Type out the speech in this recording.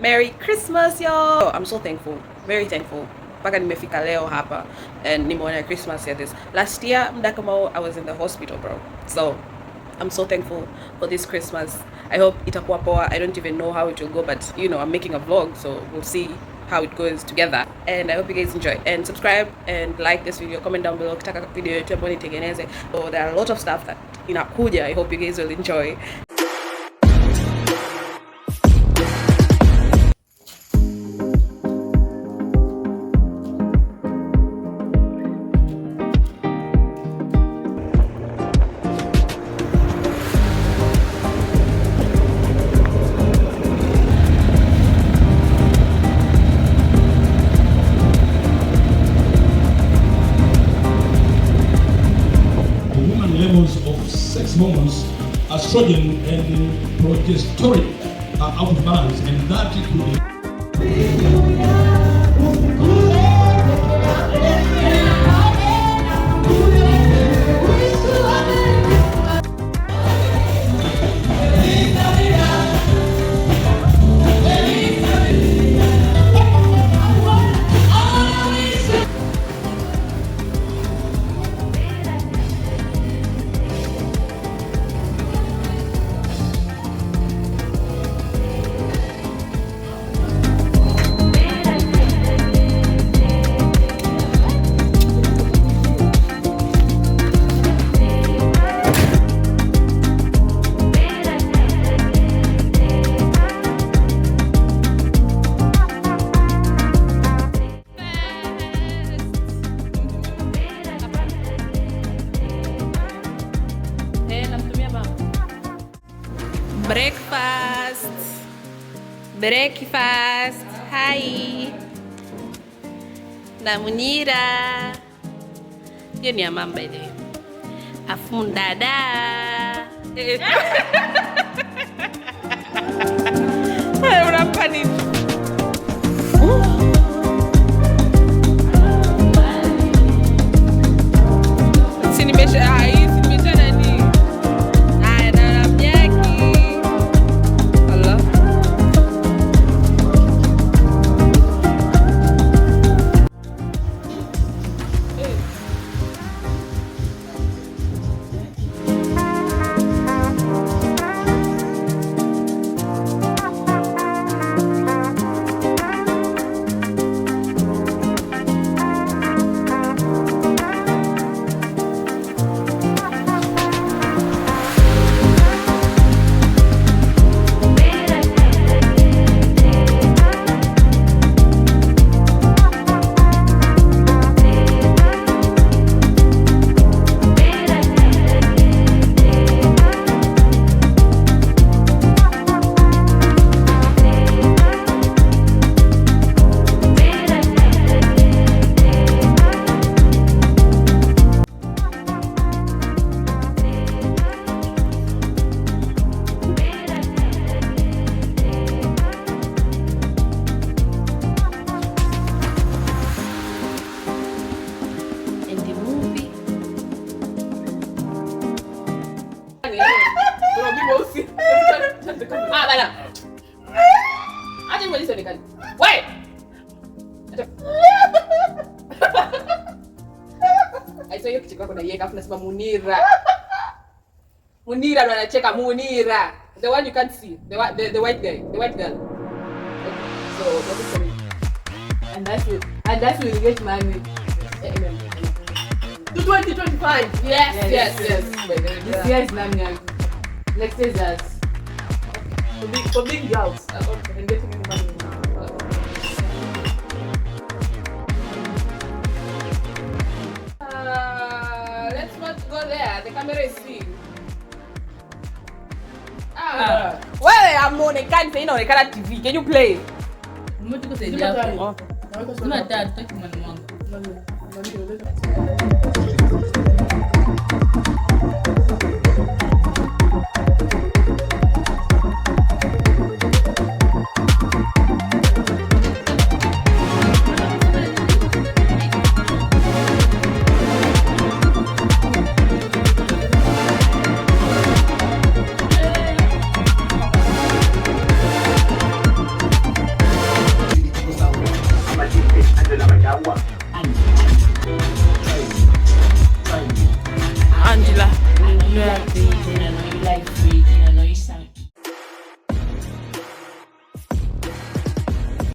Merry Christmas, y'all. I'm so thankful, very thankful. Mpaka nimefika leo hapa and nimeona Christmas here. This last year mdakamo I was in the hospital, bro. So I'm so thankful for this Christmas. I hope itakuwa poa. I don't even know how it will go, but you know, I'm making a vlog, so we'll see how it goes together. And I hope you guys enjoy, and subscribe and like this video, comment down below kitaka video yetu ambayo nitengeneze. So there are a lot of stuff that inakuja. I hope you guys will enjoy. Of sex hormones, estrogen and progesterone are out of balance, and that could be breakfast. Hi na Munira, hiyo ni amamba ile afundada. Unampa nini? Si nimesha nani? Haya na mjaki. Allah. Hiyo kicheko yako naiweka afu nasema Munira. Munira ndo anacheka Munira. The one you can't see. The white guy, the white girl. So, what is it? And that will get money. To 2025. Yes. This year is Namian. Next year is us. For big girls. And getting money. Let's not go there. The camera is seeing. Wewe amuonekani sasa inaonekana TV. Can you play? Mtu kusaidia hapo. Kuna dad tutaki mwana wangu. Angela. You like